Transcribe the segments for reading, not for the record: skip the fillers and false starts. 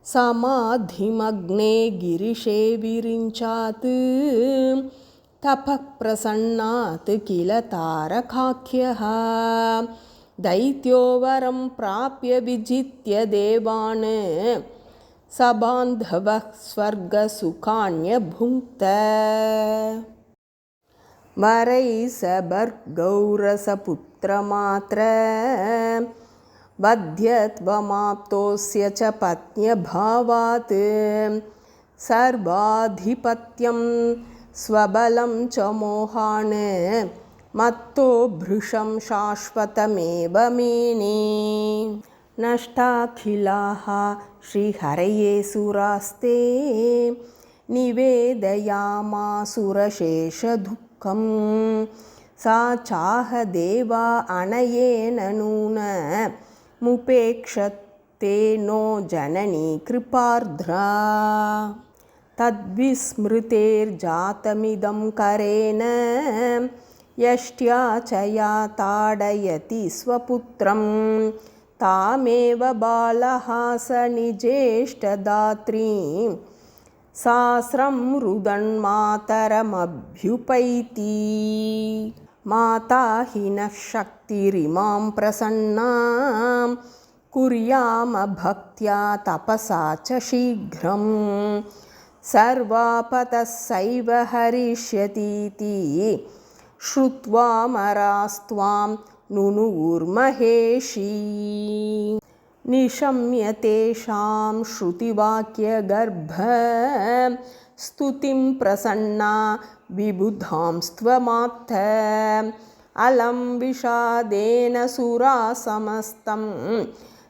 समाधिमग्ने गिरिशे विरिञ्चात् तपः प्रसन्नात् किल तारकाख्यः दैत्यो वरं प्राप्य विजित्य देवान् सबान्धवः स्वर्गसुखान्यभुङ्क्त वरैः स भर्गौरसपुत्रमात्र वध्यत्वमाप्तोऽस्य च पत्न्यभावात् सर्वाधिपत्यं स्वबलं च मोहान् मत्तो भृशं शाश्वतमेव मेने नष्टाखिलाः श्रीहरये सुरास्ते निवेदयामासुरशेषदुःखं सा चाह देवा अनयेन नून मुपेक्षते नो जननी कृपार्द्रा तद्विस्मृतेर्जातमिदं करेण यष्ट्या च या ताडयति स्वपुत्रं तामेव बालहास निजेष्टदात्रीं सास्रं रुदन्मातरमभ्युपैति माता हि नः शक्तिरिमां प्रसन्नां कुर्याम भक्त्या तपसा च शीघ्रं सर्वापतः सैव हरिष्यतीति श्रुत्वा मरास्त्वां नुनुर्महेशी निशम्य तेषां श्रुतिवाक्यगर्भ स्तुतिं प्रसन्ना विबुधांस्त्वमात्थ अलं विषादेन सुरा समस्तं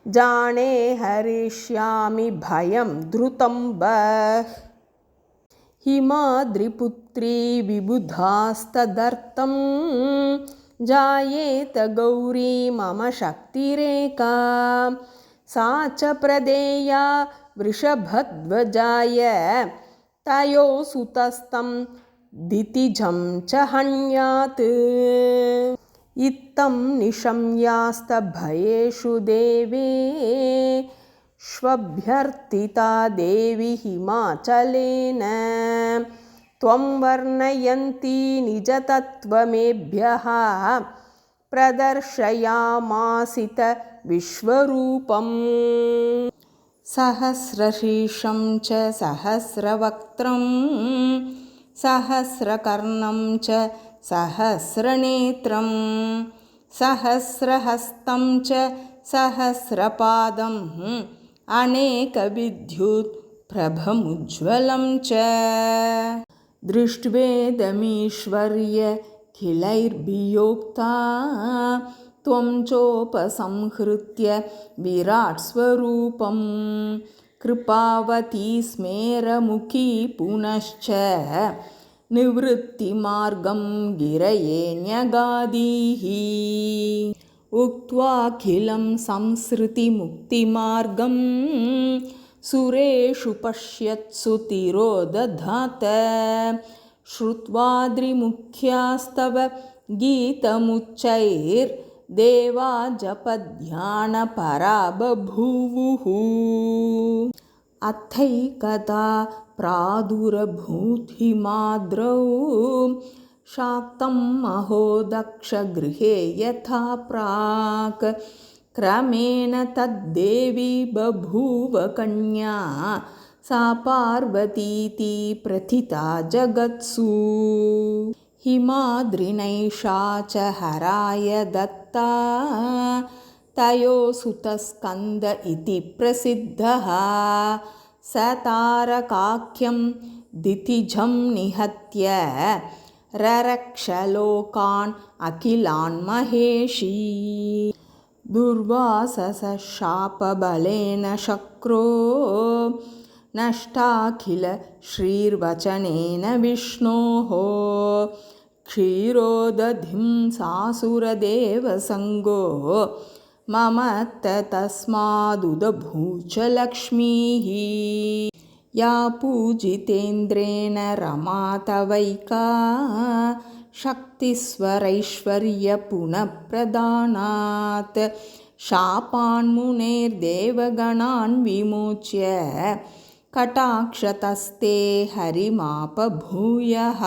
जाने हरिष्यामि भयं धृतं बः हिमाद्रिपुत्री विबुधास्तदर्थं जायेत गौरी मम शक्तिरेका सा च प्रदेया वृषभध्वजाय तयो सुतस्तं दितिजं च हन्यात् इत्थं निशम्यास्तभयेषु देवे श्वभ्यर्थिता देवी हिमाचलेन त्वं वर्णयन्ती निजतत्त्वमेभ्यः प्रदर्शयामासित विश्वरूपं सहस्रशीर्षं च सहस्रवक्त्रं सहस्रकर्णं च सहस्रनेत्रं सहस्रहस्तं च सहस्रपादम् अनेकविद्युत् प्रभमुज्ज्वलं च दृष्ट्वेदमीश्वर्यखिलैर्भियोक्ता त्वं चोपसंहृत्य विराट् स्वरूपं कृपावती स्मेरमुखी पुनश्च निवृत्तिमार्गं गिरये न्यगादीः उक्त्वाखिलं संसृतिमुक्तिमार्गं सुरेषु पश्यत्सु तिरोदधात श्रुत्वाद्रिमुख्यास्तव गीतमुच्चैर्देवा जपध्यानपरा बभूवुः अथैकदा प्रादुरभूद्हिमाद्रौ शाक्तं महो दक्षगृहे यथा प्राक् क्रमेण तद्देवी बभूव कन्या सा पार्वतीति प्रथिता जगत्सु हिमाद्रिनैषा च हराय दत्ता तयो सुतस्कन्द इति प्रसिद्धः स तारकाख्यं दितिजं निहत्य ररक्षलोकान् अखिलान् महेशी दुर्वाससशापबलेन शक्रो नष्टाखिल श्रीर्वचनेन विष्णोः क्षीरोदधिं सासुरदेवसङ्गो मम तस्मादुदभूच लक्ष्मीः या पूजितेन्द्रेण रमा तवैका शक्तिस्वरैश्वर्यपुनः प्रदानात् शापान्मुनेर्देवगणान् विमोच्य कटाक्षतस्ते हरिमापभूयः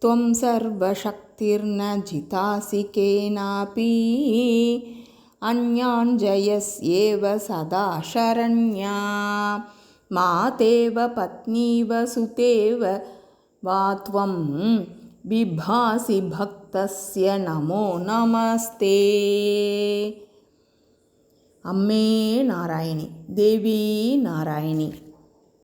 त्वं सर्वशक्तिर्न जितासि केनापि अन्यान् जयस्येव सदा शरण्या मातेव पत्नीव सुतेव वा त्वं बिभासि भक्तस्य नमो नमस्ते अम्मे नारायणी देवी नारायणी।